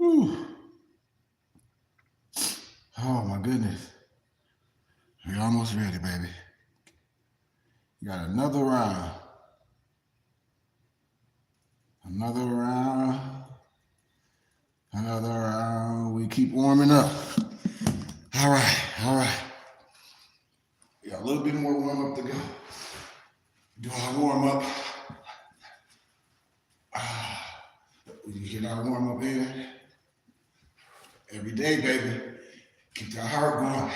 Whew. Oh my goodness. You're almost ready, baby. You got another round. Another round. Another round. We keep warming up. All right, all right. We got a little bit more warm up to go. Do our warm up. We get our warm up in. Every day, baby. Keep that heart going.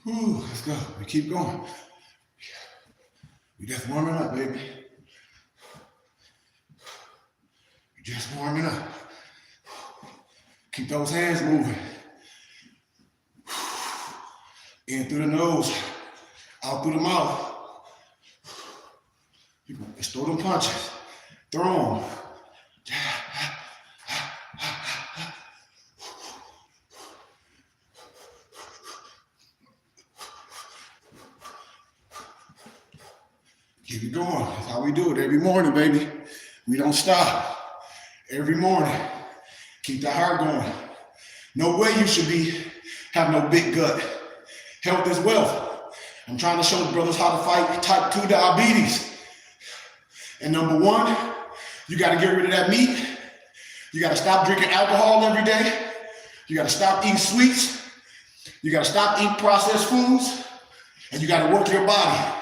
Ooh, let's go. We keep going. We just warming up, baby. We just warming up. Keep those hands moving. In through the nose, out through the mouth. Just throw them punches. Throw them. Keep it going. That's how we do it every morning, baby. We don't stop. Every morning. Keep the heart going. No way you should have no big gut. Health is wealth. I'm trying to show the brothers how to fight type 2 diabetes. And number one, you got to get rid of that meat. You got to stop drinking alcohol every day. You got to stop eating sweets. You got to stop eating processed foods. And you got to work your body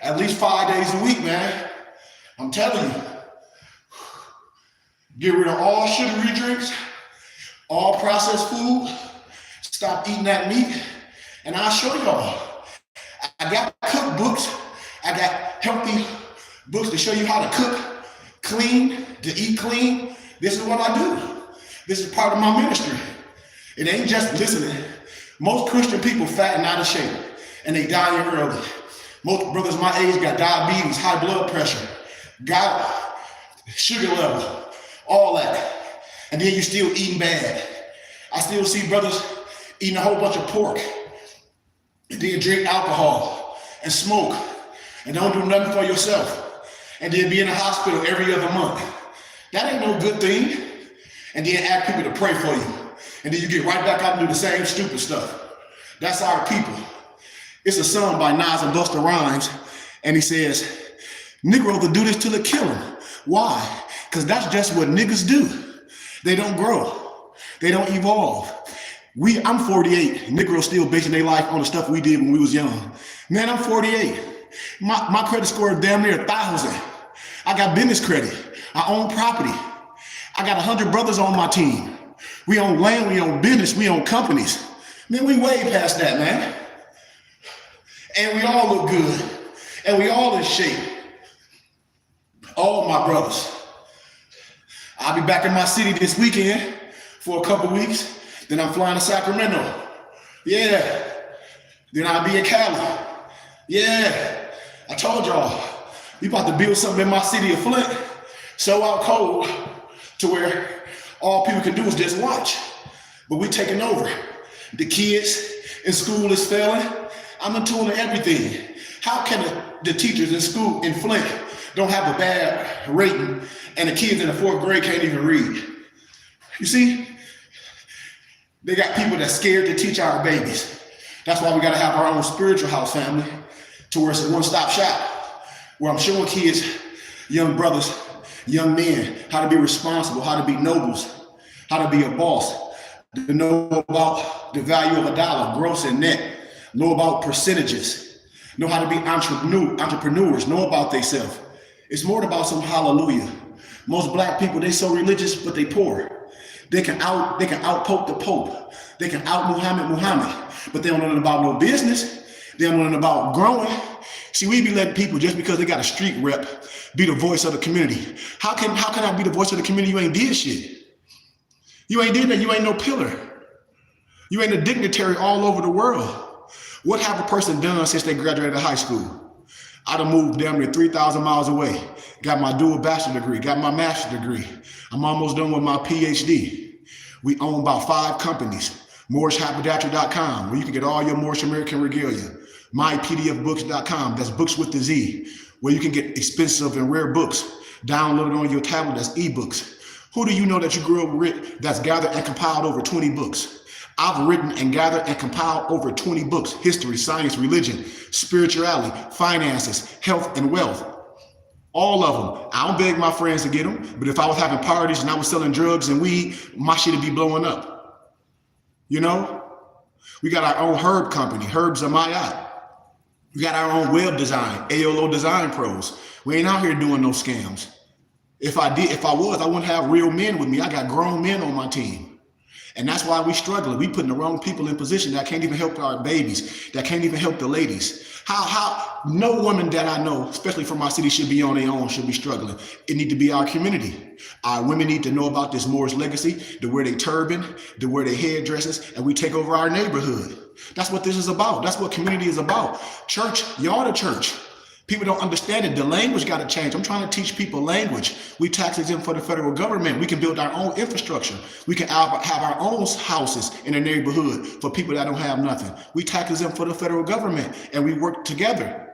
at least 5 days a week, man. I'm telling you. Get rid of all sugary drinks, all processed food. Stop eating that meat. And I'll show y'all. I got cookbooks. I got healthy books to show you how to cook clean, to eat clean. This is what I do. This is part of my ministry. It ain't just listening. Most Christian people fat and out of shape, and they dying early. Most brothers my age got diabetes, high blood pressure, gout, sugar level, all that. And then you still eating bad. I still see brothers eating a whole bunch of pork, and then drink alcohol and smoke, and don't do nothing for yourself, and then be in the hospital every other month. That ain't no good thing. And then ask people to pray for you. And then you get right back out and do the same stupid stuff. That's our people. It's a song by Nas and Busta Rhymes, and he says, Negroes will do this till they kill them. Why? Because that's just what niggas do. They don't grow. They don't evolve. I'm 48. Negroes still basing their life on the stuff we did when we was young. Man, I'm 48. My credit score is damn near 1,000. I got business credit. I own property. I got 100 brothers on my team. We own land, we own business, we own companies. Man, we way past that, man. And we all look good. And we all in shape. All my brothers. I'll be back in my city this weekend for a couple weeks. Then I'm flying to Sacramento. Yeah. Then I'll be in Cali. Yeah. I told y'all, we about to build something in my city of Flint. So out cold to where all people can do is just watch. But we taking over. The kids in school is failing. I'm in tune to everything. How can the teachers in school in Flint don't have a bad rating and the kids in the 4th grade can't even read? You see? They got people that's scared to teach our babies. That's why we gotta have our own spiritual house, family, to where it's a one-stop shop, where I'm showing kids, young brothers, young men, how to be responsible, how to be nobles, how to be a boss, to know about the value of a dollar, gross and net, know about percentages, know how to be entrepreneurs, know about themselves. It's more about some hallelujah. Most black people, they so religious, but they poor. They can out pope the Pope. They can out Muhammad, but they don't know nothing about no business. They don't know nothing about growing. See, we be letting people, just because they got a street rep, be the voice of the community. How can I be the voice of the community? You ain't did shit. You ain't did that. You ain't no pillar. You ain't a dignitary all over the world. What have a person done since they graduated high school? I done moved damn near 3,000 miles away. Got my dual bachelor degree, got my master's degree. I'm almost done with my PhD. We own about 5 companies. MoorishHaberdashery.com, where you can get all your Moorish American regalia. MyPDFBooks.com, that's books with the Z, where you can get expensive and rare books downloaded on your tablet, that's ebooks. Who do you know that you grew up with that's gathered and compiled over 20 books? I've written and gathered and compiled over 20 books: history, science, religion, spirituality, finances, health, and wealth. All of them. I don't beg my friends to get them, but if I was having parties and I was selling drugs and weed, my shit would be blowing up. You know? We got our own herb company, Herbs Amayat. We got our own web design, AOLO Design Pros. We ain't out here doing no scams. If I was, I wouldn't have real men with me. I got grown men on my team. And that's why we struggling. We putting the wrong people in position that can't even help our babies, that can't even help the ladies. How no woman that I know, especially from my city, should be on their own, should be struggling. It need to be our community. Our women need to know about this Moorish legacy, to wear their turban, to wear their headdresses, and we take over our neighborhood. That's what this is about. That's what community is about. Church, y'all the church. People don't understand it. The language got to change. I'm trying to teach people language. We tax exempt for the federal government. We can build our own infrastructure. We can have our own houses in the neighborhood for people that don't have nothing. We tax exempt for the federal government, and we work together.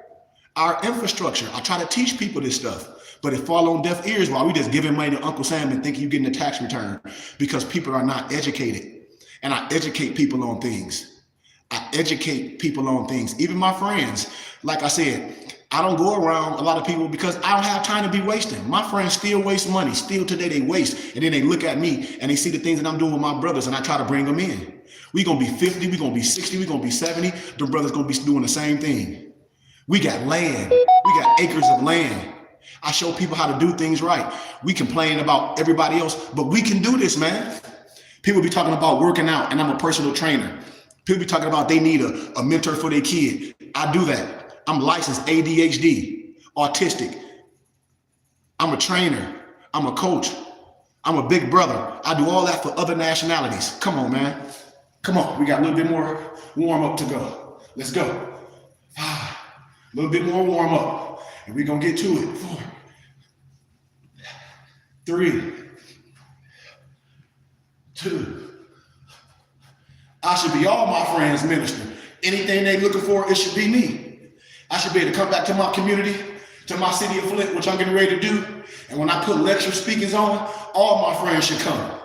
Our infrastructure. I try to teach people this stuff, but it fall on deaf ears while we just giving money to Uncle Sam and think you're getting a tax return, because people are not educated. And I educate people on things. I educate people on things. Even my friends, like I said, I don't go around a lot of people because I don't have time to be wasting. My friends still waste money. Still today they waste. And then they look at me and they see the things that I'm doing with my brothers, and I try to bring them in. We're going to be 50. We're going to be 60. We're going to be 70. The brothers going to be doing the same thing. We got land. We got acres of land. I show people how to do things right. We complain about everybody else, but we can do this, man. People be talking about working out, and I'm a personal trainer. People be talking about they need a mentor for their kid. I do that. I'm licensed ADHD, autistic. I'm a trainer. I'm a coach. I'm a big brother. I do all that for other nationalities. Come on, man. Come on. We got a little bit more warm up to go. Let's go. A little bit more warm up. And we're going to get to it. 4, 3, 2. I should be all my friends minister. Anything they looking for, it should be me. I should be able to come back to my community, to my city of Flint, which I'm getting ready to do. And when I put lecture speakers on, all my friends should come.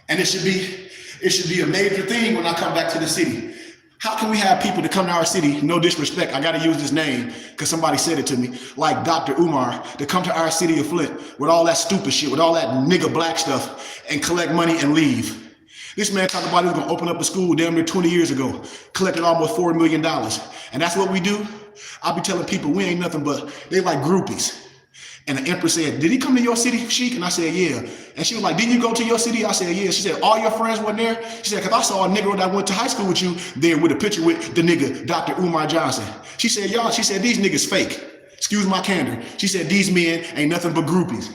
And it should be a major thing when I come back to the city. How can we have people to come to our city, no disrespect, I gotta use this name because somebody said it to me, like Dr. Umar, to come to our city of Flint with all that stupid shit, with all that nigga black stuff, and collect money and leave? This man talked about he was gonna open up a school damn near 20 years ago, collected almost $4 million. And that's what we do? I'll be telling people we ain't nothing but, they like groupies. And the empress said, did he come to your city, Sheik? And I said, yeah. And she was like, didn't you go to your city? I said, yeah. She said, all your friends weren't there? She said, because I saw a nigga that went to high school with you there with a picture with the nigga, Dr. Umar Johnson. She said, y'all, she said, these niggas fake. Excuse my candor. She said, these men ain't nothing but groupies.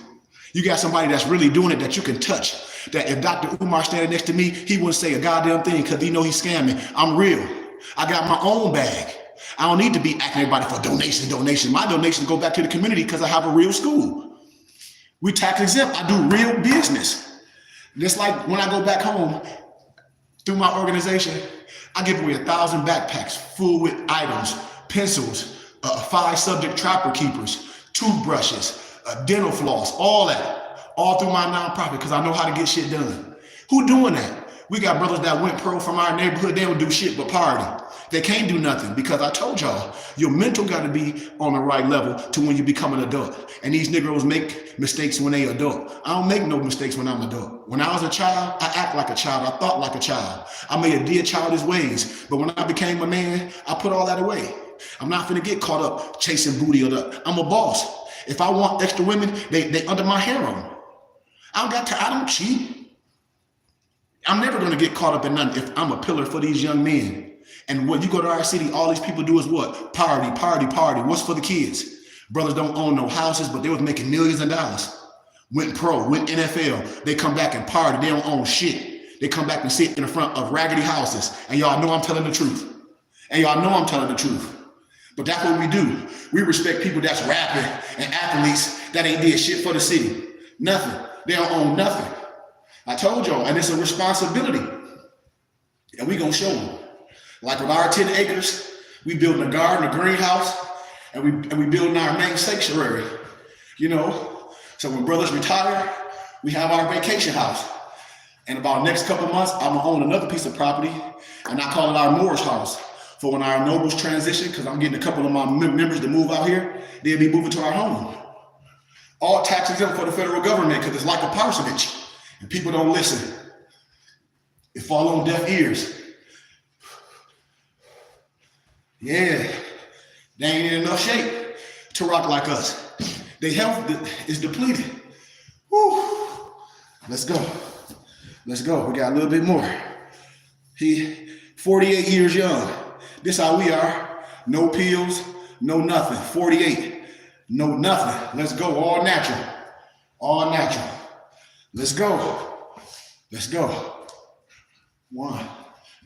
You got somebody that's really doing it that you can touch. That if Dr. Umar standing next to me, he wouldn't say a goddamn thing because he know he's scamming. I'm real. I got my own bag. I don't need to be asking everybody for donation. My donations go back to the community because I have a real school. We tax exempt. I do real business. Just like when I go back home through my organization, I give away 1,000 backpacks full with items, pencils, 5 subject trapper keepers, toothbrushes, dental floss, all that, all through my nonprofit because I know how to get shit done. Who doing that? We got brothers that went pro from our neighborhood. They don't do shit but party. They can't do nothing because I told y'all, your mental got to be on the right level to when you become an adult. And these Negroes make mistakes when they adult. I don't make no mistakes when I'm adult. When I was a child, I act like a child. I thought like a child. I may have did childish ways. But when I became a man, I put all that away. I'm not finna get caught up chasing booty or that. I'm a boss. If I want extra women, they under my harem. I don't cheat. I'm never gonna get caught up in nothing if I'm a pillar for these young men. And when you go to our city, all these people do is what? Party, party, party. What's for the kids? Brothers don't own no houses, but they was making millions of dollars. Went pro, went NFL. They come back and party. They don't own shit. They come back and sit in the front of raggedy houses. And y'all know I'm telling the truth. But that's what we do. We respect people that's rapping and athletes that ain't did shit for the city. Nothing. They don't own nothing. I told y'all, and it's a responsibility. And we gonna show them. Like with our 10 acres, we building a garden, a greenhouse, and we building our main sanctuary. You know, so when brothers retire, we have our vacation house. And about the next couple months, I'm gonna own another piece of property, and I call it our Moor's house. For when our nobles transition, because I'm getting a couple of my members to move out here, they'll be moving to our home. All tax exempt for the federal government, because it's like a parsonage, and people don't listen. It fall on deaf ears. Yeah, they ain't in enough shape to rock like us. Their health is depleted. Woo. Let's go. We got a little bit more. He 48 years young. This how we are. No pills, no nothing. 48, no nothing. Let's go. All natural. Let's go. 1,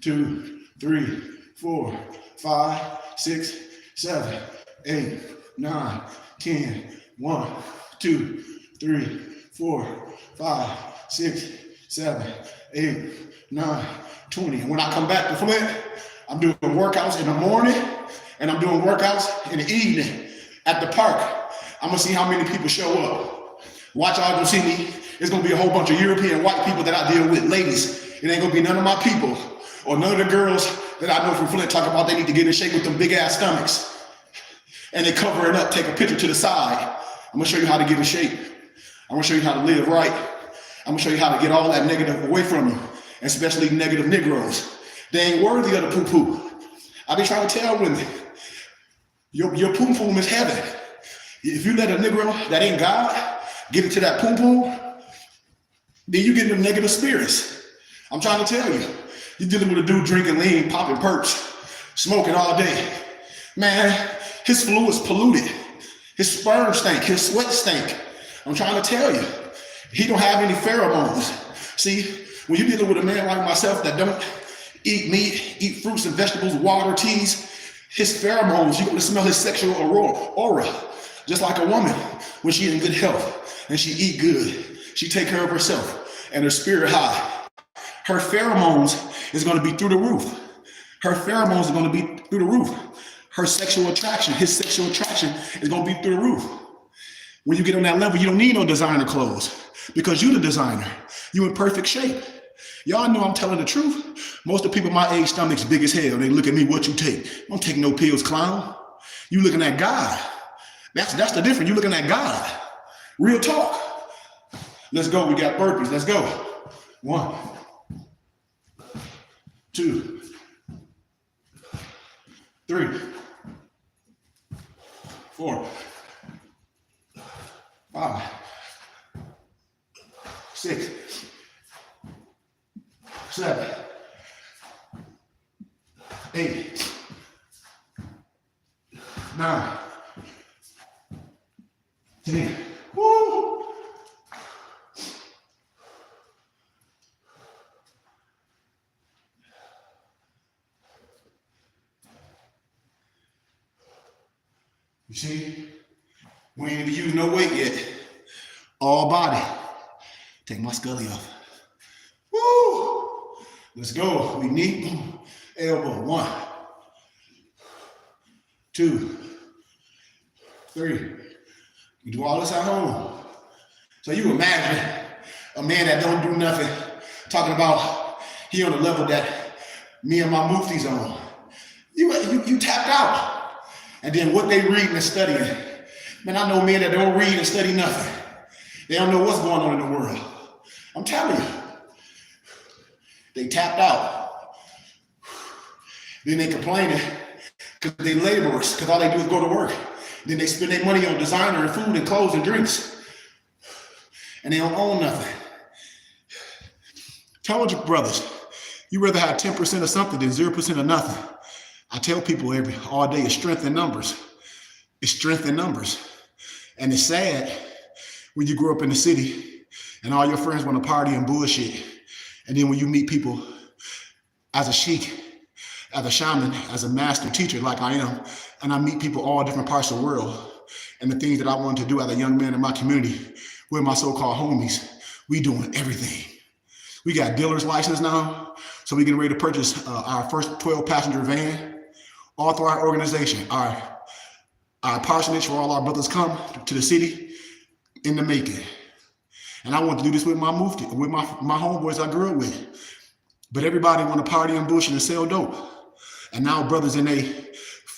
2, 3, 4, 5, 6, 7, 8, 9, 10. 1, 2, 3, 4, 5, 6, 7, 8, 9, 20. And when I come back to Flint, I'm doing workouts in the morning and I'm doing workouts in the evening at the park. I'm gonna see how many people show up. Watch, y'all gonna see me. It's gonna be a whole bunch of European white people that I deal with. Ladies, it ain't gonna be none of my people or none of the girls that I know from Flint talk about they need to get in shape with them big ass stomachs. And they cover it up, take a picture to the side. I'm gonna show you how to get in shape. I'm gonna show you how to live right. I'm gonna show you how to get all that negative away from you, especially negative Negroes. They ain't worthy of the poo-poo. I be trying to tell women, your poom-poom is heaven. If you let a Negro that ain't God get into that poom-poom, then you get them negative spirits. I'm trying to tell you. You're dealing with a dude drinking lean, popping perks, smoking all day. Man, his fluid's polluted. His sperm stink, his sweat stink. I'm trying to tell you. He don't have any pheromones. See, when you're dealing with a man like myself that don't eat meat, eat fruits and vegetables, water, teas, his pheromones, you're gonna smell his sexual aura. Just like a woman, when she's in good health and she eat good, she take care of herself and her spirit high. Her pheromones is gonna be through the roof. Her sexual attraction, his sexual attraction is gonna be through the roof. When you get on that level, you don't need no designer clothes because you the designer. You in perfect shape. Y'all know I'm telling the truth. Most of the people my age stomach's big as hell. They look at me, what you take? Don't take no pills, clown. You looking at God. That's the difference. You looking at God. Real talk. Let's go. We got burpees. Let's go. 1, 2, 3, 4, 5, 6, 7, 8, 9, 10. Woo! You see, we ain't even used no weight yet. All body. Take my scully off. Woo! Let's go. We knee, elbow. 1, 2, 3. You do all this at home. So you imagine a man that don't do nothing talking about He on the level that me and my mufti's on. You tapped out. And then what they reading and studying. Man, I know men that don't read and study nothing. They don't know what's going on in the world. I'm telling you. They tapped out. Then they complaining because they laborers, because all they do is go to work. Then they spend their money on designer and food and clothes and drinks. And they don't own nothing. Tell your brothers, you rather have 10% of something than 0% of nothing. I tell people all day, it's strength in numbers. It's strength in numbers. And it's sad when you grow up in the city and all your friends want to party and bullshit. And then when you meet people as a sheikh, as a shaman, as a master teacher like I am, and I meet people all different parts of the world, and the things that I wanted to do as a young man in my community with my so-called homies, we doing everything. We got dealer's license now, so we getting ready to purchase our first 12-passenger van, all through our organization. Our parsonage where all our brothers come to the city in the making. And I want to do this with my mufti, with my homeboys I grew up with. But everybody want to party and bullshit and sell dope. And now brothers in their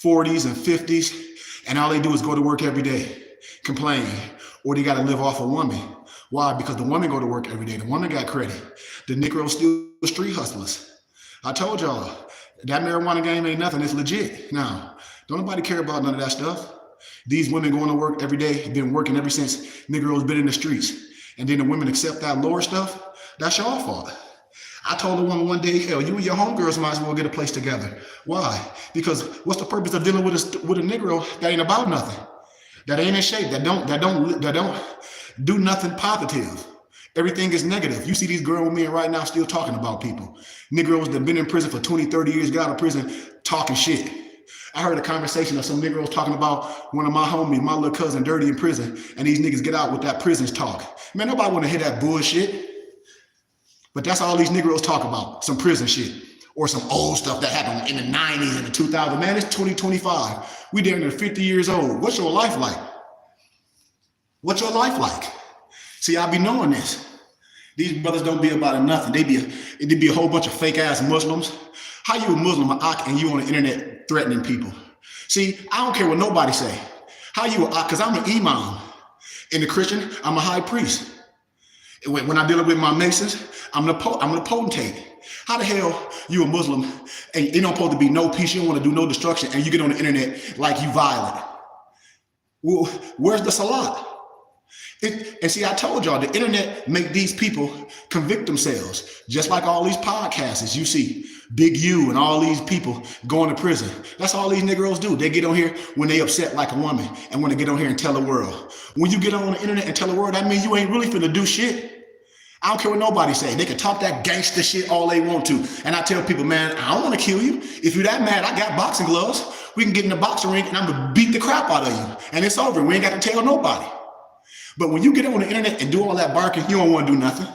40s and 50s, and all they do is go to work every day, complain, or they got to live off a woman. Why? Because the woman go to work every day. The woman got credit. The Negroes still street hustlers. I told y'all, that marijuana game ain't nothing. It's legit. Now, don't nobody care about none of that stuff. These women going to work every day, been working ever since Negroes been in the streets. And then the women accept that lower stuff. That's your fault. I told a woman one day, hell, you and your homegirls might as well get a place together. Why? Because what's the purpose of dealing with a Negro that ain't about nothing? That ain't in shape, that don't do nothing positive. Everything is negative. You see these grown men right now still talking about people. Negroes that have been in prison for 20, 30 years, got out of prison, talking shit. I heard a conversation of some Negroes talking about one of my homies, my little cousin, dirty in prison, and these niggas get out with that prisons talk. Man, nobody want to hear that bullshit. But that's all these Negroes talk about, some prison shit or some old stuff that happened in the 90s and the 2000s. Man, it's 2025. We damn near 50 years old. What's your life like? What's your life like? See, I be knowing this. These brothers don't be about it nothing. They be a whole bunch of fake ass Muslims. How you a Muslim, and you on the internet threatening people? See, I don't care what nobody say. How you because I'm an imam. In the Christian, I'm a high priest. When I deal with my masons, I'm the potentate. How the hell you a Muslim and it don't supposed to be no peace, you don't want to do no destruction, and you get on the internet like you violent? Well, where's the salat? And see, I told y'all, the internet make these people convict themselves, just like all these podcasts you see. Big U and all these people going to prison. That's all these Negroes do. They get on here when they upset like a woman and want to get on here and tell the world. When you get on the internet and tell the world, that means you ain't really finna do shit. I don't care what nobody say. They can talk that gangster shit all they want to. And I tell people, man, I don't want to kill you. If you're that mad, I got boxing gloves. We can get in the boxing ring and I'm gonna beat the crap out of you. And it's over. We ain't got to tell nobody. But when you get on the internet and do all that barking, you don't want to do nothing.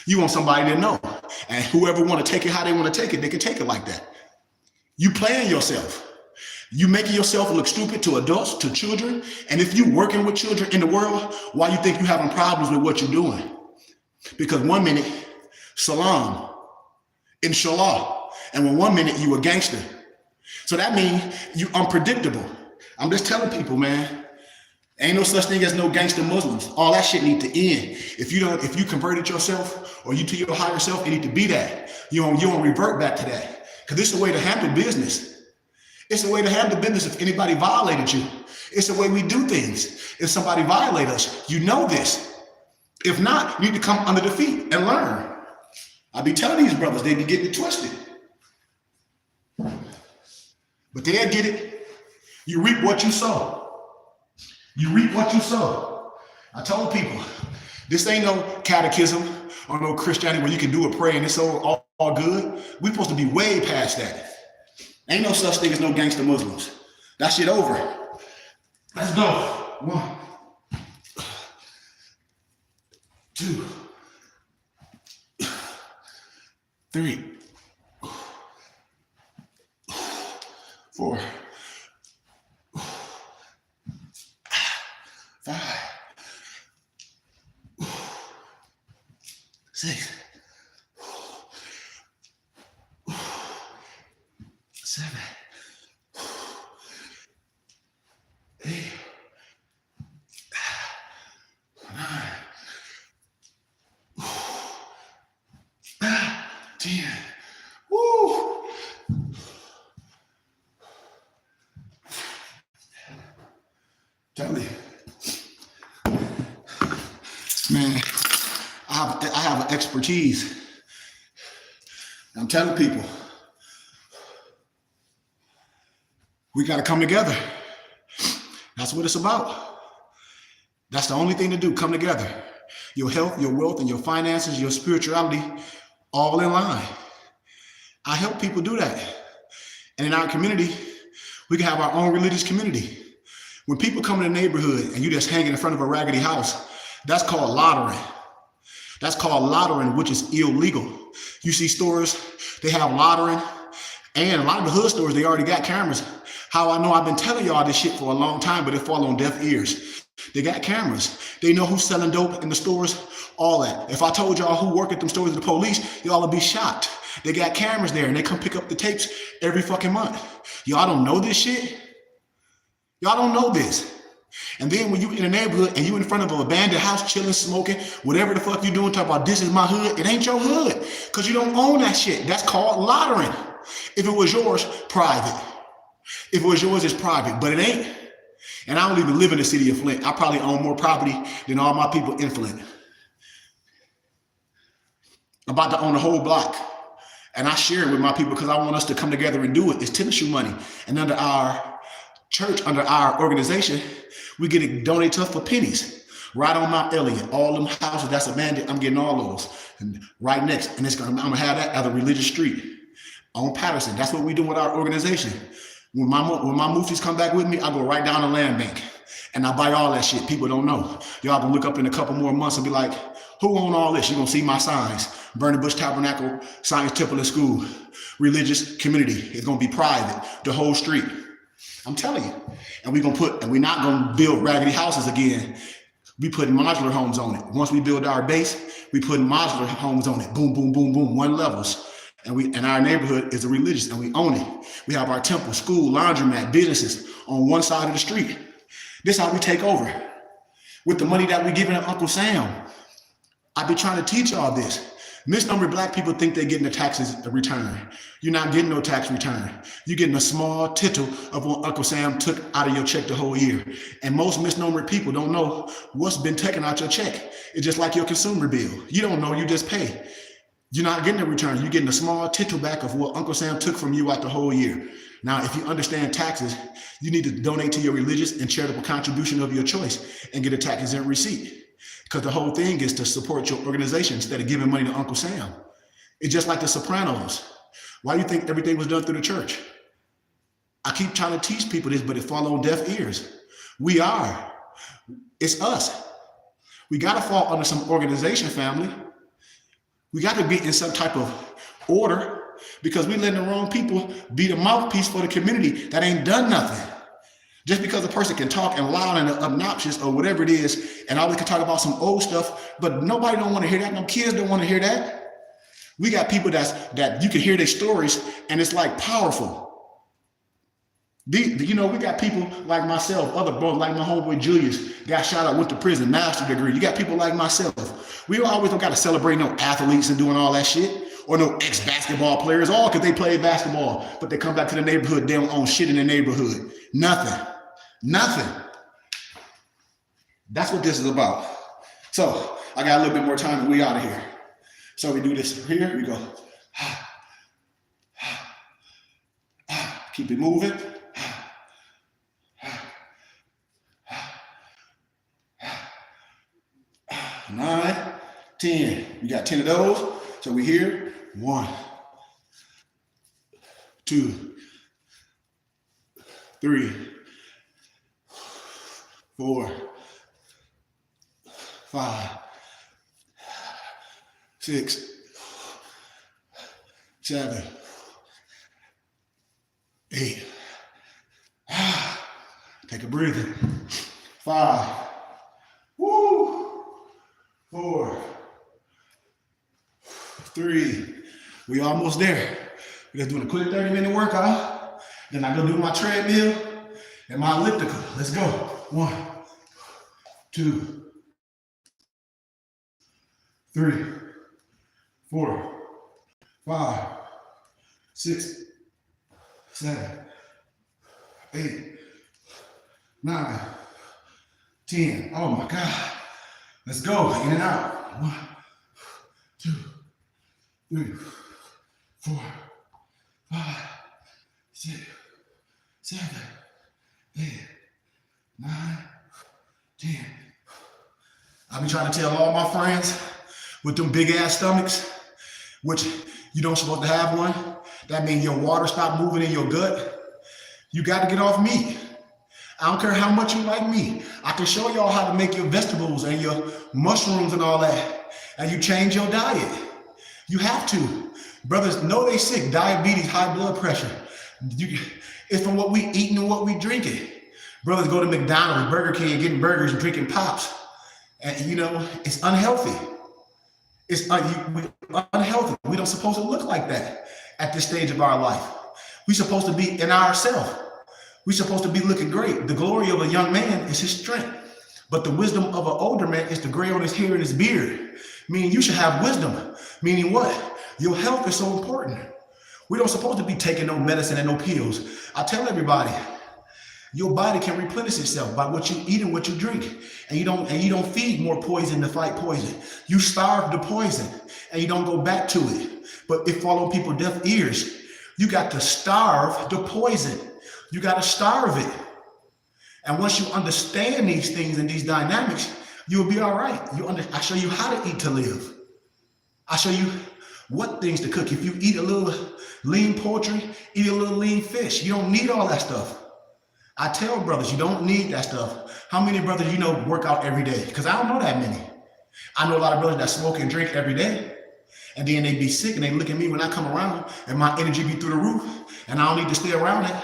You want somebody to know. And whoever want to take it how they want to take it, they can take it like that. You playing yourself. You making yourself look stupid to adults, to children. And if you working with children in the world, why you think you having problems with what you're doing? Because 1 minute, salam, inshallah. And when 1 minute, you a gangster. So that means you unpredictable. I'm just telling people, man, ain't no such thing as no gangster Muslims. All that shit need to end. If you converted yourself or you to your higher self, it need to be that. You don't revert back to that. Because it's a way to handle business. It's a way to handle business if anybody violated you. It's the way we do things. If somebody violate us, you know this. If not, you need to come under the feet and learn. I be telling these brothers, they be getting it twisted. But they'll get it. You reap what you sow. You reap what you sow. I told people, this ain't no catechism or no Christianity where you can do a prayer and it's all good. We supposed to be way past that. Ain't no such thing as no gangster Muslims. That shit over. Let's go. 1, 2, 3, 4, 5, 6, 10. Woo. Tell me. Man, I have an expertise. I'm telling people, we got to come together. That's what it's about. That's the only thing to do, come together. Your health, your wealth, and your finances, your spirituality, all in line. I help people do that. And in our community, we can have our own religious community. When people come in the neighborhood and you just hanging in front of a raggedy house, that's called loitering. That's called loitering, which is illegal. You see stores, they have loitering, and a lot of the hood stores, they already got cameras. How I know, I've been telling y'all this shit for a long time, but it fall on deaf ears. They got cameras. They know who's selling dope in the stores, all that. If I told y'all who work at them stores, the police, y'all would be shocked. They got cameras there and they come pick up the tapes every fucking month. Y'all don't know this shit? Y'all don't know this. And then when you in a neighborhood and you in front of an abandoned house, chilling, smoking, whatever the fuck you doing, talk about this is my hood, it ain't your hood because you don't own that shit. That's called loitering. If it was yours, private. If it was yours, it's private, but it ain't. And I don't even live in the city of Flint. I probably own more property than all my people in Flint. I'm about to own a whole block. And I share it with my people because I want us to come together and do it. It's tennis shoe money. And under our church, under our organization, we get it donated to us for pennies. Right on Mount Elliott, all them houses that's abandoned, I'm getting all those. And right next, and I'm gonna have that as a religious street on Patterson. That's what we do with our organization. When my muftis come back with me, I go right down the land bank and I buy all that shit. People don't know. Y'all can look up in a couple more months and be like, who own all this? You're gonna see my signs. Burning Bush Tabernacle, Science Temple and School, religious community. It's gonna be private, the whole street. I'm telling you. And we're not gonna build raggedy houses again. We put modular homes on it. Once we build our base, we put modular homes on it. Boom, boom, boom, boom, one levels. And our neighborhood is a religious and we own it. We have our temple, school, laundromat, businesses on one side of the street. This is how we take over. With the money that we're giving to Uncle Sam. I be trying to teach y'all this. Misnomer black people think they're getting a taxes return. You're not getting no tax return. You're getting a small tittle of what Uncle Sam took out of your check the whole year. And most misnomer people don't know what's been taken out your check. It's just like your consumer bill. You don't know, you just pay. You're not getting a return. You're getting a small tittle back of what Uncle Sam took from you out the whole year. Now, if you understand taxes, you need to donate to your religious and charitable contribution of your choice and get a tax-exempt receipt. Because the whole thing is to support your organization instead of giving money to Uncle Sam. It's just like the Sopranos. Why do you think everything was done through the church? I keep trying to teach people this, but it falls on deaf ears. It's us. We got to fall under some organization, family. We got to be in some type of order because we letting the wrong people be the mouthpiece for the community that ain't done nothing. Just because a person can talk and loud and obnoxious or whatever it is, and always can talk about some old stuff, but nobody don't want to hear that. No kids don't want to hear that. We got people that you can hear their stories and it's like powerful. We got people like myself, other bros like my homeboy Julius, got shot out, went to prison, master's degree. You got people like myself. We always don't got to celebrate no athletes and doing all that shit, or no ex-basketball players, all because they played basketball, but they come back to the neighborhood, they don't own shit in the neighborhood. Nothing. That's what this is about. So I got a little bit more time and we out of here. So we do this here, we go. Keep it moving. 9, 10. We got 10 of those. So we here. 1, 2, 3, 4, 5, 6, 7, 8. Take a breather. 5. Woo. 4. 3. We almost there. We're just doing a quick 30-minute workout. Then I go do my treadmill and my elliptical. Let's go. 1, 2, 3, 4, 5, 6, 7, 8, 9, 10. Oh my God. Let's go. In and out. 1, 2, 3, 4, 5, 6, 7, 8, 9, 10. I be trying to tell all my friends with them big ass stomachs, which you don't supposed to have one. That means your water stop moving in your gut. You got to get off meat. I don't care how much you like meat. I can show y'all how to make your vegetables and your mushrooms and all that. And you change your diet. You have to. Brothers know they sick, diabetes, high blood pressure. It's from what we eating and what we drinking. Brothers go to McDonald's, Burger King, getting burgers and drinking pops. And you know, it's unhealthy. It's unhealthy. We don't supposed to look like that at this stage of our life. We're supposed to be in ourselves. We're supposed to be looking great. The glory of a young man is his strength. But the wisdom of an older man is the gray on his hair and his beard. Meaning you should have wisdom. Meaning what? Your health is so important. We don't supposed to be taking no medicine and no pills. I tell everybody, your body can replenish itself by what you eat and what you drink. And you don't feed more poison to fight poison. You starve the poison and you don't go back to it. But it fall on people's deaf ears. You got to starve the poison. You got to starve it. And once you understand these things and these dynamics, you'll be all right. I show you how to eat to live. I show you what things to cook. If you eat a little lean poultry, eat a little lean fish. You don't need all that stuff. I tell brothers, you don't need that stuff. How many brothers you know work out every day? Because I don't know that many. I know a lot of brothers that smoke and drink every day. And then they be sick and they look at me when I come around and my energy be through the roof. And I don't need to stay around it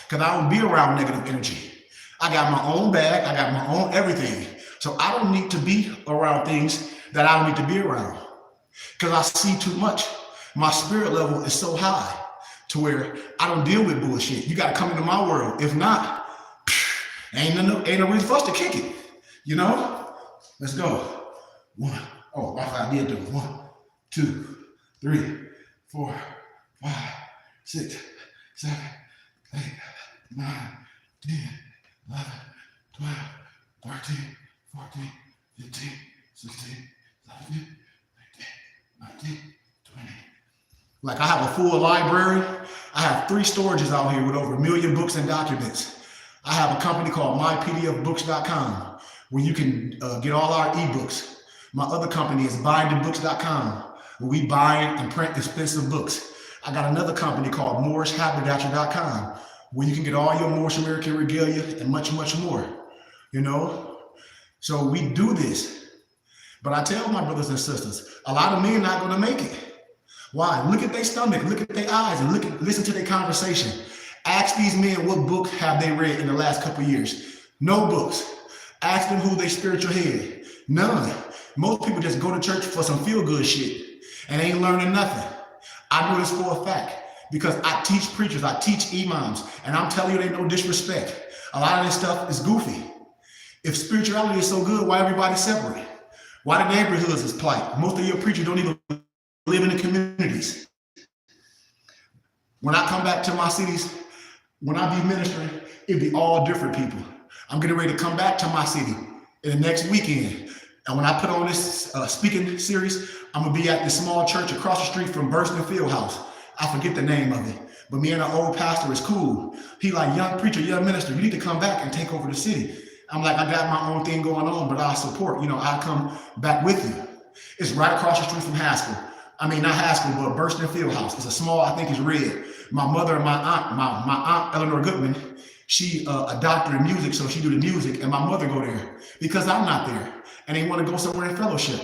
because I don't be around negative energy. I got my own bag. I got my own everything. So I don't need to be around things that I don't need to be around because I see too much. My spirit level is so high to where I don't deal with bullshit. You got to come into my world. If not, ain't no reason for us to kick it. You know? Let's go. 1. Oh, I did do it. 1, 2, 3, 4, 5, 6, 7, 8, 9, 10, 11, 12, 13, 14, 15, 16, 17, 18, 19, 20. Like I have a full library. I have 3 storages out here with over 1 million books and documents. I have a company called mypdfbooks.com where you can get all our ebooks. My other company is bindingbooks.com where we bind and print expensive books. I got another company called moorshaberdasher.com where you can get all your Moorish American regalia and much, much more, you know? So we do this. But I tell my brothers and sisters, a lot of men are not gonna make it. Why? Look at their stomach, look at their eyes, and listen to their conversation. Ask these men what book have they read in the last couple of years. No books. Ask them who they spiritual head. None. Most people just go to church for some feel-good shit and ain't learning nothing. I know this for a fact because I teach preachers, I teach imams, and I'm telling you, they no disrespect. A lot of this stuff is goofy. If spirituality is so good, why everybody separate? Why the neighborhoods is plight? Most of your preachers don't even live in the communities. When I come back to my cities, when I be ministering, it'd be all different people. I'm getting ready to come back to my city in the next weekend. And when I put on this speaking series, I'm gonna be at this small church across the street from Burston Fieldhouse. I forget the name of it, but me and our old pastor is cool. He like, young preacher, young minister, you need to come back and take over the city. I'm like, I got my own thing going on, but I support, I'll come back with you. It's right across the street from Haskell. I mean, not Haskell, but Burston Fieldhouse. It's a small, I think it's red. My mother and my aunt Eleanor Goodman, she a doctor in music, so she do the music, and my mother go there because I'm not there. And they want to go somewhere in fellowship.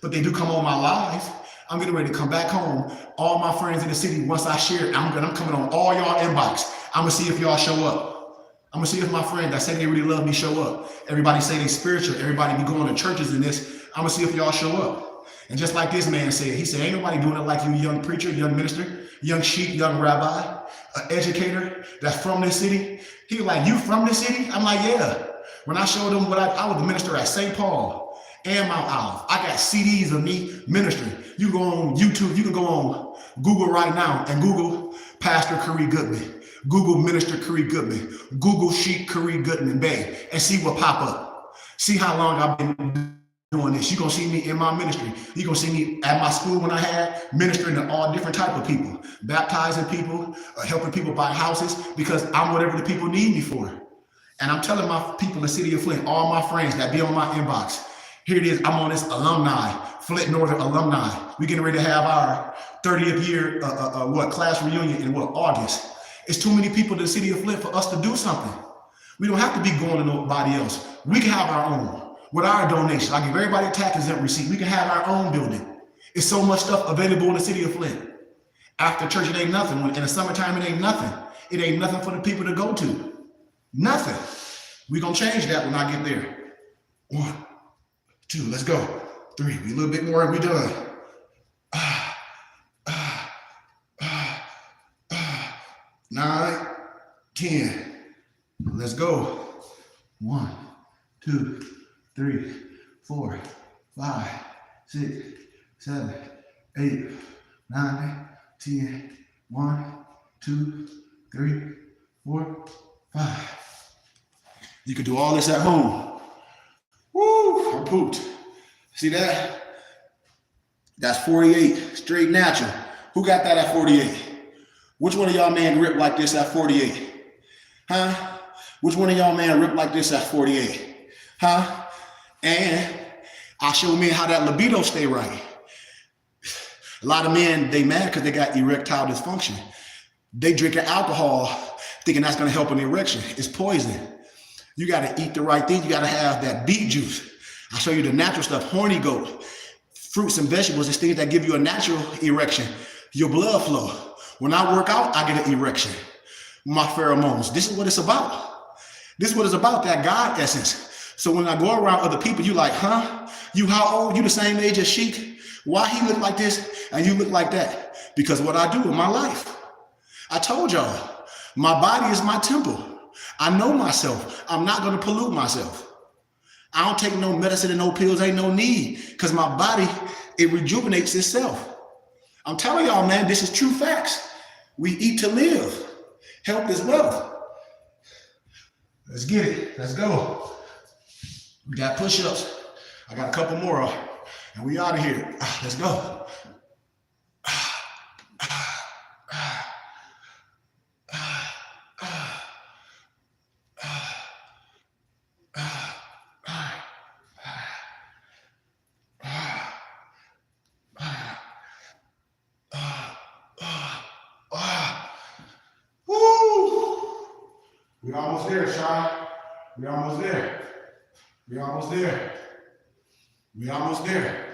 But they do come on my live. I'm getting ready to come back home. All my friends in the city, once I share it, I'm coming on all y'all inbox. I'm gonna see if y'all show up. I'm gonna see if my friends that say they really love me show up. Everybody say they spiritual. Everybody be going to churches in this. I'm gonna see if y'all show up. And just like this man said, he said, ain't nobody doing it like you, young preacher, young minister, young sheik, young rabbi, an educator that's from this city. He was like, you from this city? I'm like, yeah. When I showed him I was the minister at St. Paul and Mount Olive. I got CDs of me ministering. You go on YouTube, you can go on Google right now and Google Pastor Curry Goodman. Google Minister Curry Goodman. Google Sheep Curry Goodman Bay and see what pop up. See how long I've been doing this. You're going to see me in my ministry. You're going to see me at my school when I had ministering to all different type of people, baptizing people, helping people buy houses, because I'm whatever the people need me for. And I'm telling my people in the city of Flint, all my friends that be on my inbox, here it is, I'm on this alumni, Flint Northern alumni. We're getting ready to have our 30th year class reunion in August. It's too many people in the city of Flint for us to do something. We don't have to be going to nobody else. We can have our own. With our donations, I give everybody a tax exempt receipt. We can have our own building. It's so much stuff available in the city of Flint. After church, it ain't nothing. In the summertime, it ain't nothing. It ain't nothing for the people to go to. Nothing. We're going to change that when I get there. 1, 2, let's go. 3, we a little bit more and we done. 9, 10. Let's go. 1, 2, 3, 4, 5, 6, 7, 8, 9, 10. 1, 2, 3, 4, 5. You can do all this at home. Woo, I'm pooped. See that? That's 48, straight natural. Who got that at 48? Which one of y'all man ripped like this at 48? Huh? Which one of y'all man ripped like this at 48? Huh? And I show men how that libido stay right. A lot of men, they mad because they got erectile dysfunction. They drinking alcohol thinking that's going to help an erection. It's poison. You got to eat the right thing. You got to have that beet juice. I'll show you the natural stuff. Horny goat, fruits and vegetables, is things that give you a natural erection. Your blood flow. When I work out, I get an erection. My pheromones. This is what it's about. This is what it's about, that God essence. So when I go around other people, you like, huh? You how old? You the same age as Sheik? Why he look like this and you look like that? Because what I do in my life. I told y'all, my body is my temple. I know myself. I'm not going to pollute myself. I don't take no medicine and no pills. Ain't no need, because my body, it rejuvenates itself. I'm telling y'all, man, this is true facts. We eat to live. Health is wealth. Let's get it. Let's go. We got push-ups. I got a couple more, and we out of here. Let's go. We almost there, Sean. We almost there. We almost there. We almost there.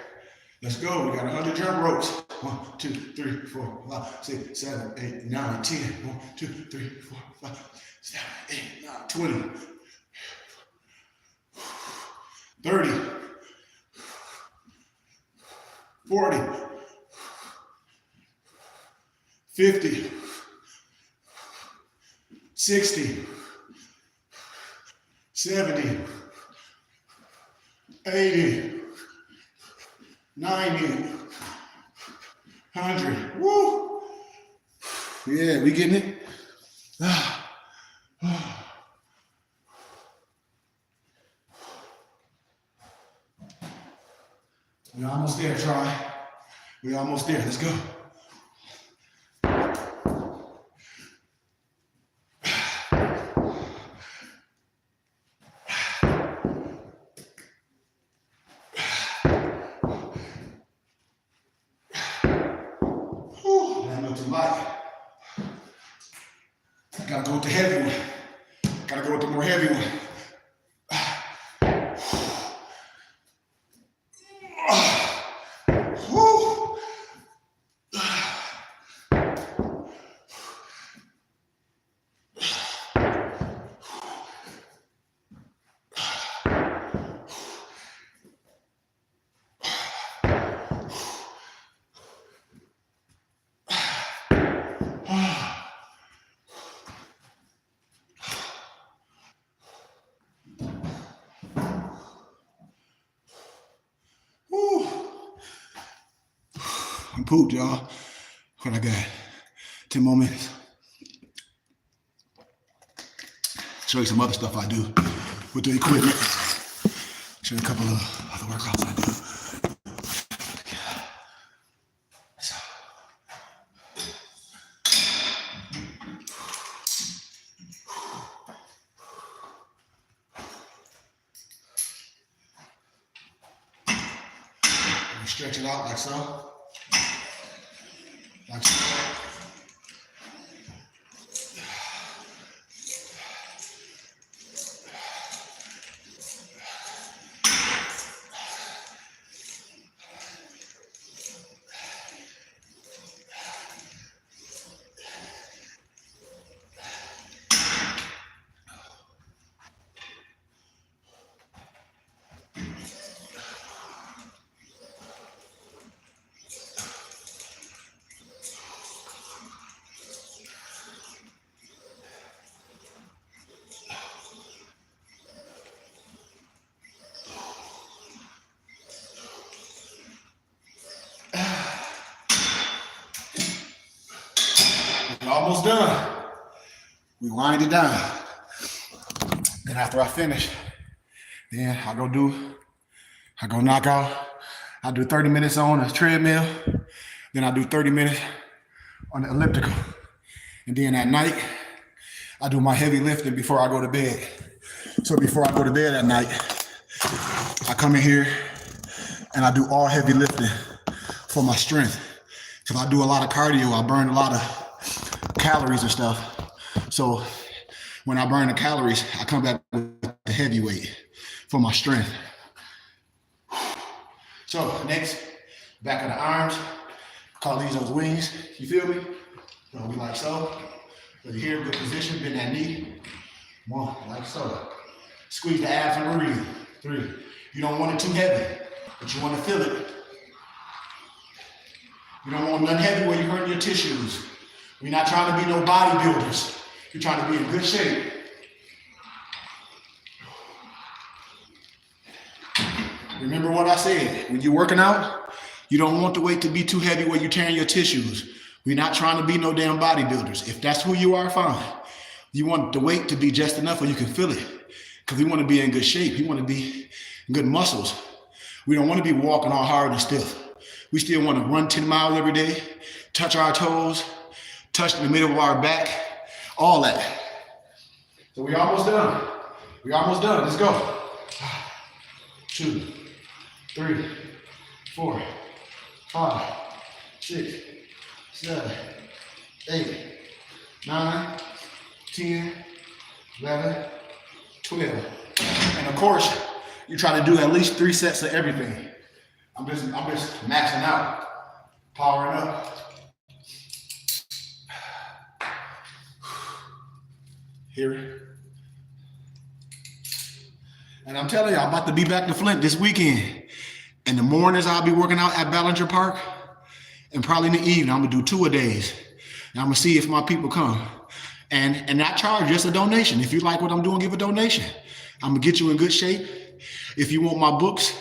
Let's go. We got 100 jump ropes. 1, 2, 3, 4, 5, 6, 7, 8, 9, 10. 1, 2, 3, 4, 5, 7, 8, 9, 20. 30. 40. 50. 60. 70. 80. 90. 100. Woo! Yeah, we getting it? We're almost there, Troy. We're almost there. Let's go. Gotta go with the heavy one. Gotta go with the more heavy one. I'm pooped, y'all. What I got? 10 more minutes. Show you some other stuff I do with the equipment. Show you a couple of other workouts I do. Stretch it out like so. Like so. Almost done. We wind it down. Then after I finish, then I go knock out. I do 30 minutes on a treadmill. Then I do 30 minutes on the elliptical. And then at night, I do my heavy lifting before I go to bed. So before I go to bed at night, I come in here and I do all heavy lifting for my strength. Because I do a lot of cardio, I burn a lot of calories and stuff. So when I burn the calories, I come back with the heavy weight for my strength. So next, back of the arms, call these those wings. You feel me? So we like so. So you're here, good position, bend that knee. One, like so. Squeeze the abs and breathe. 3. You don't want it too heavy, but you want to feel it. You don't want nothing heavy where you're hurting your tissues. We're not trying to be no bodybuilders. You're trying to be in good shape. Remember what I said. When you're working out, you don't want the weight to be too heavy where you're tearing your tissues. We're not trying to be no damn bodybuilders. If that's who you are, fine. You want the weight to be just enough where you can feel it. Because we want to be in good shape. We want to be in good muscles. We don't want to be walking all hard and stiff. We still want to run 10 miles every day, touch our toes, touch the middle of our back, all that. So we almost done. We almost done. Let's go. 2, 3, 4, 5, 6, 7, 8, 9, 10, 11, 12. And of course, you try to do at least 3 sets of everything. I'm just maxing out, powering up. Here. And I'm telling you, I'm about to be back to Flint this weekend. In the mornings, I'll be working out at Ballinger Park. And probably in the evening, I'm gonna do 2 a days. And I'm gonna see if my people come. And not charge, just a donation. If you like what I'm doing, give a donation. I'm gonna get you in good shape. If you want my books,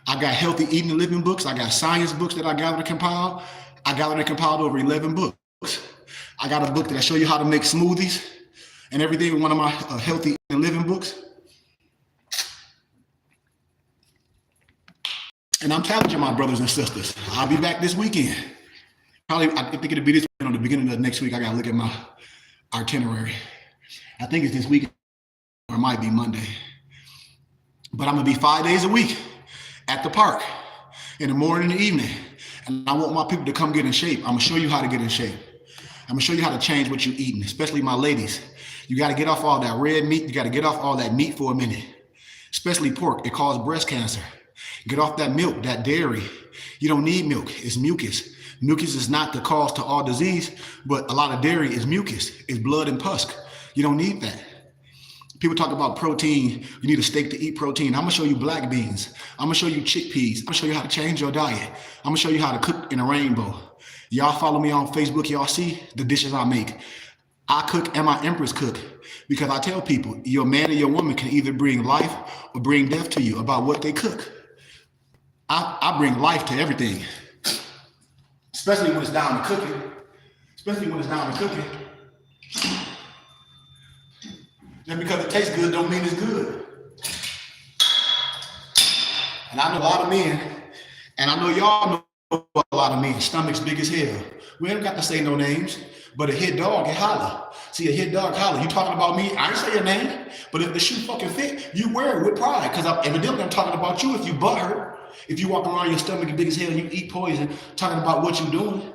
I got healthy eating and living books. I got science books that I gathered and compiled. I gathered and compiled over 11 books. I got a book that I show you how to make smoothies and everything in one of my healthy eating and living books. And I'm challenging my brothers and sisters. I'll be back this weekend. Probably, I think it'll be this weekend or the beginning of next week. I gotta look at my itinerary. I think it's this weekend or it might be Monday. But I'm gonna be 5 days a week at the park in the morning and the evening. And I want my people to come get in shape. I'm gonna show you how to get in shape. I'm gonna show you how to change what you're eating, especially my ladies. You gotta get off all that red meat. You gotta get off all that meat for a minute, especially pork. It causes breast cancer. Get off that milk, that dairy. You don't need milk, it's mucus. Mucus is not the cause to all disease, but a lot of dairy is mucus, it's blood and pus. You don't need that. People talk about protein, you need a steak to eat protein. I'm gonna show you black beans. I'm gonna show you chickpeas. I'm gonna show you how to change your diet. I'm gonna show you how to cook in a rainbow. Y'all follow me on Facebook, y'all see the dishes I make. I cook and my empress cook because I tell people, your man or your woman can either bring life or bring death to you about what they cook. I bring life to everything, especially when it's down to cooking. especially when it's down to cooking. Just because it tastes good don't mean it's good. And I know a lot of men, and I know y'all know a lot of men, stomachs big as hell. We ain't got to say no names, but a hit dog can holler. See, a hit dog holler. You talking about me? I ain't say your name, but if the shoe fucking fit, you wear it with pride. Because evidently I'm talking about you if you butt hurt. If you walk around your stomach big as hell and you eat poison, talking about what you doing.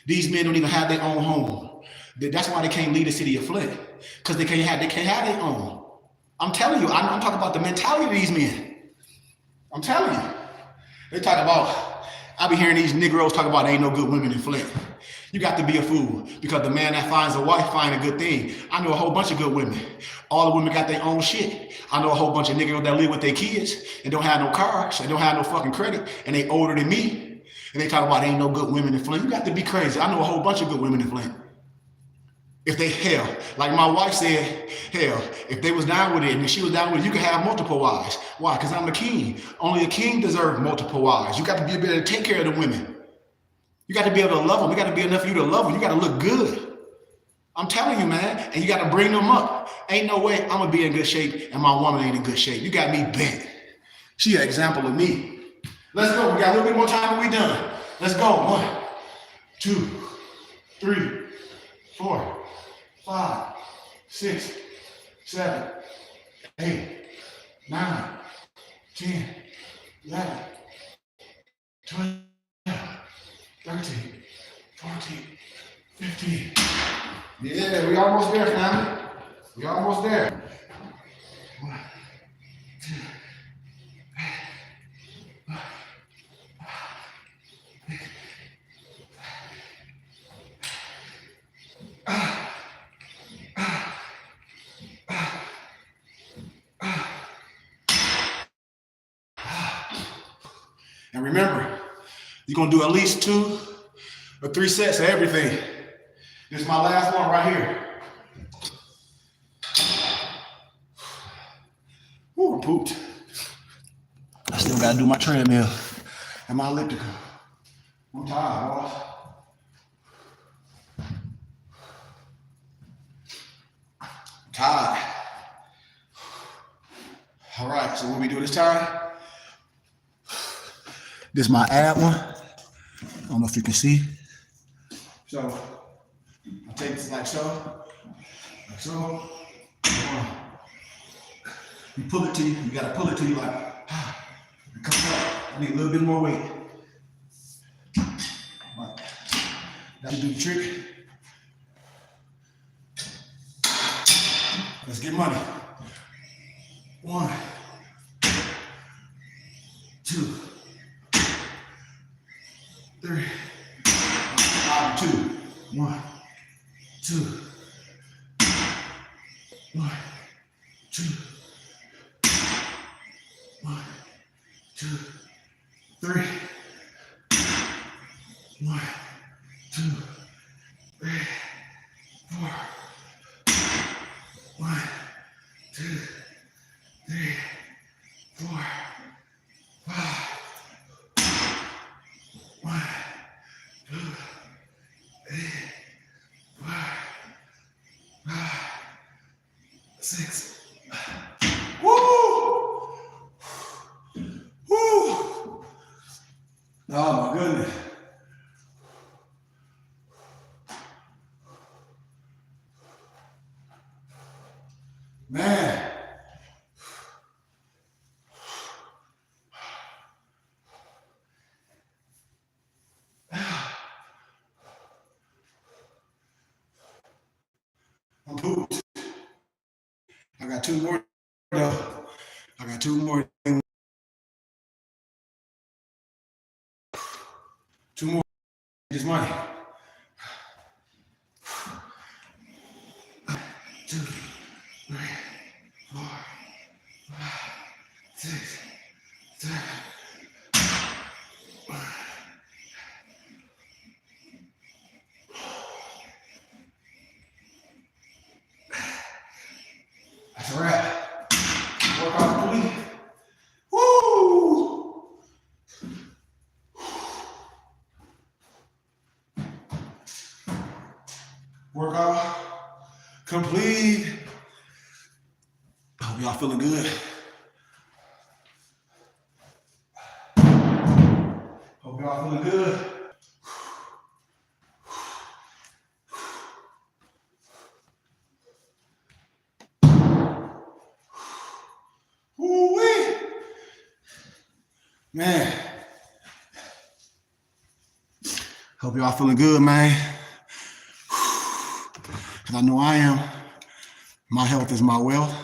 These men don't even have their own home. That's why they can't lead the city of Flint. Because they can't have their own. I'm telling you, I'm talking about the mentality of these men. I'm telling you. They talk about, I be hearing these Negroes talk about ain't no good women in Flint. You got to be a fool because the man that finds a wife find a good thing. I know a whole bunch of good women. All the women got their own shit. I know a whole bunch of niggas that live with their kids and don't have no cars and don't have no fucking credit and they older than me. And they talk about ain't no good women in Flint. You got to be crazy. I know a whole bunch of good women in Flint. If they, hell, like my wife said, hell, if they was down with it and if she was down with it, you can have multiple wives. Why? Because I'm a king. Only a king deserves multiple wives. You got to be able to take care of the women. You got to be able to love them. You got to be enough for you to love them. You got to look good. I'm telling you, man. And you got to bring them up. Ain't no way I'm going to be in good shape and my woman ain't in good shape. You got me bent. She an example of me. Let's go. We got a little bit more time and we done. Let's go. 1, 2, 3, 4, 5, 6, 7, 8, 9, 10, 11, 12, 13, 14, 15. Yeah, we almost there, family. We almost there. 1, 2, 3. And remember, you're going to do at least 2 or 3 sets of everything. This is my last one right here. Ooh, I'm pooped. I still got to do my treadmill and my elliptical. I'm tired, boss. I'm tired. All right, so what we do this time? This is my ab one. I don't know if you can see. So I take this like so. Like so. You pull it to you. You gotta pull it to you like, it comes up. I need a little bit more weight. Right. That'll do the trick. Let's get money. 1, 2, 3, 2, 1, 2, 1, 2, 1, 2, 3, 1, 2, 3, 4, 1, 2, 3, 4, 5, 1, 2, 3, 4, 5, 6. Woo! Woo! Oh my goodness. Man. I'm pooped. I got 2 more though. I got 2 more. 2 more. This money. 2, 3, 4, 5, 6, 7. That's a wrap. Workout complete. Woo! Workout complete. Hope y'all feeling good. Hope y'all feeling good. Woo-wee. Man. Hope y'all feeling good, man. Cause I know I am. My health is my wealth.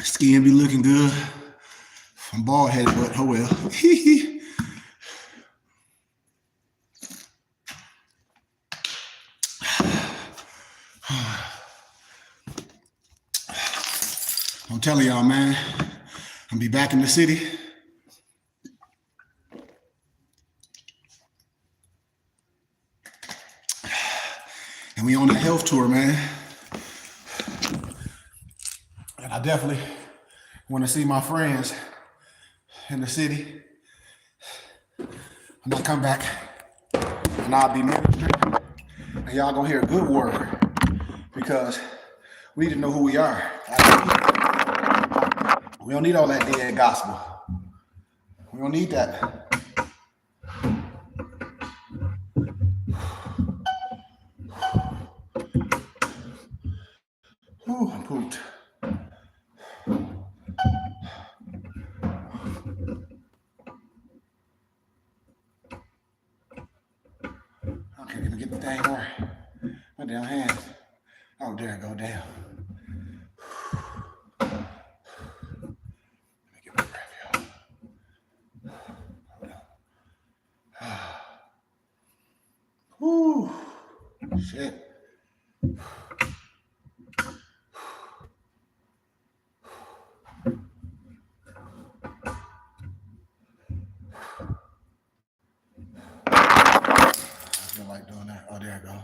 Skin be looking good. I'm bald headed, but oh well. I'm telling y'all, man, I'm gonna be back in the city. And we on a health tour, man. And I definitely want to see my friends in the city. I'm gonna come back and I'll be ministering. And y'all gonna hear a good word because we need to know who we are. We don't need all that dead gospel. We don't need that. Ooh, I'm pooped. I can't even get the thing right. My damn hands. Oh, there it go down. Let me get my breath, y'all. Whew. Shit. Like doing that. Oh, there I go.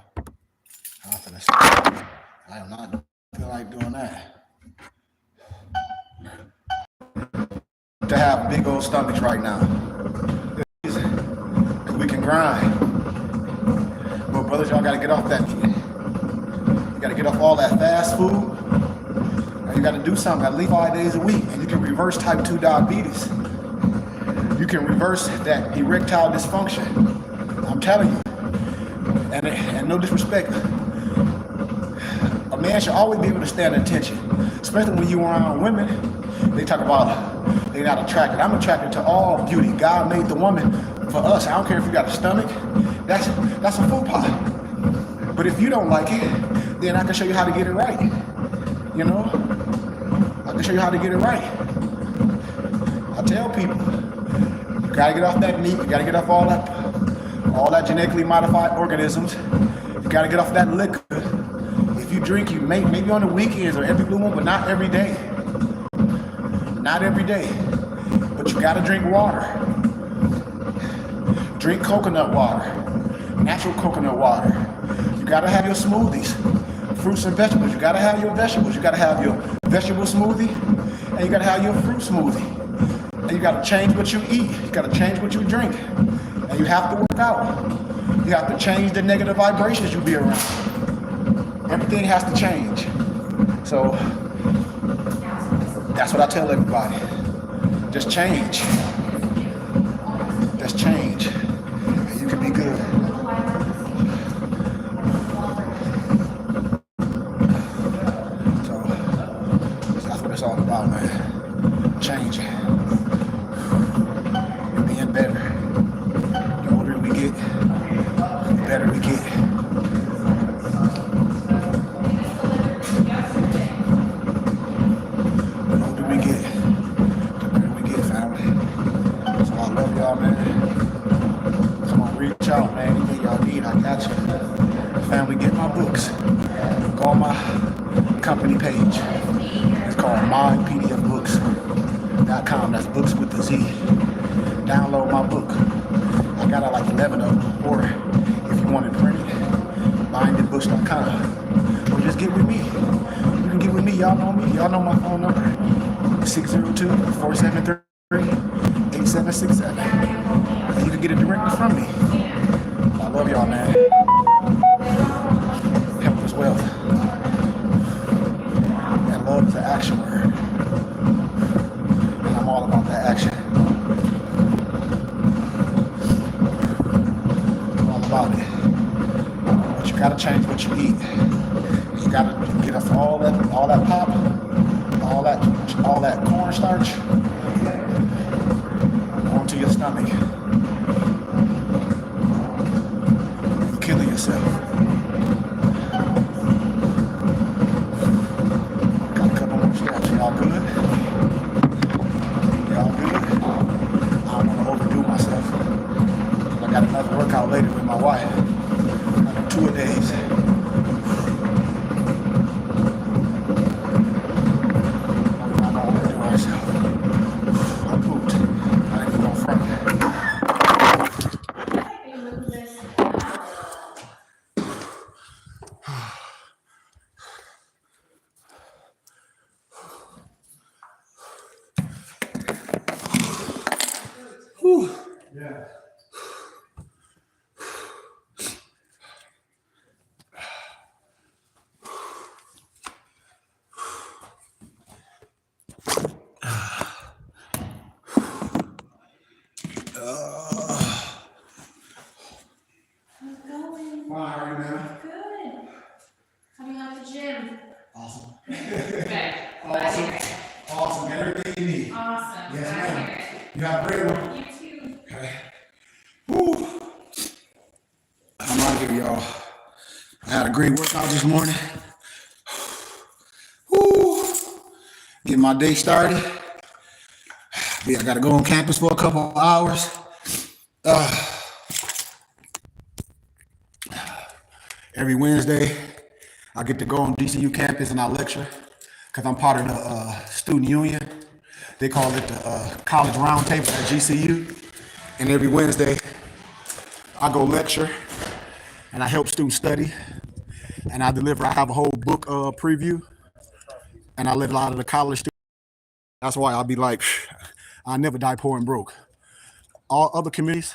I am not feel like doing that. To have big old stomachs right now. We can grind. But brothers, y'all gotta get off that. You gotta get off all that fast food. And you gotta do something at least 5 days a week. And you can reverse type 2 diabetes. You can reverse that erectile dysfunction. I'm telling you. And no disrespect, a man should always be able to stand attention, especially when you're around women. They talk about they're not attracted. I'm attracted to all beauty. God made the woman for us. I don't care if you got a stomach. That's a faux pas. But if you don't like it, then I can show you how to get it right. You know, I can show you how to get it right. I tell people, you gotta get off that meat. You gotta get off all that genetically modified organisms. You gotta get off that liquor. If you drink, you maybe on the weekends or every blue moon, but not every day. Not every day. But you gotta drink water. Drink coconut water. Natural coconut water. You gotta have your smoothies. Fruits and vegetables. You gotta have your vegetables. You gotta have your vegetable smoothie. And you gotta have your fruit smoothie. And you gotta change what you eat. You gotta change what you drink. And you have to work out. You have to change the negative vibrations you be around. Everything has to change. So that's what I tell everybody. Just change. Just change. And you can be good. So that's what it's all about, man. Changing. And being better. The older we get, the better we get. The older we get, the better we get, family. So I love y'all, man. Come on, reach out, man. Anything y'all need, I got you. Family, get my books. Go on my company page. It's called mypdfbooks.com. That's books with the Z. Download my book. I got like 11 of them. Or if you want it printed, bindedbooks.com. Or just get with me. You can get with me. Y'all know me. Y'all know my phone number. 602-473-8767. And you can get it directly from me. I love Love y'all, man. Health is wealth. And love is an action word. And I'm all about that action. I'm all about it. But you gotta change what you eat. You gotta get off all that pop, all that cornstarch onto your stomach. You're killing yourself. Got a couple more steps. Y'all good? Y'all good? I don't want to overdo myself. I got another workout later with my wife. Another 2 days. Yeah. How's it going? Fine, how are you, man? Good. Coming out the gym. Awesome. Good. Awesome. Awesome. Everything you need. Awesome. Yes, Glad to ma'am. hear it. You have a great one. You too. Okay. Woo. I'm out of here, y'all. I had a great workout this morning. Woo. Get my day started. Yeah, I got to go on campus for a couple of hours. Every Wednesday, I get to go on DCU campus and I lecture because I'm part of the student union. They call it the college roundtable at GCU. And every Wednesday, I go lecture and I help students study. And I have a whole book preview. And I let a lot of the college students. That's why I'll be like, I never die poor and broke. All other committees,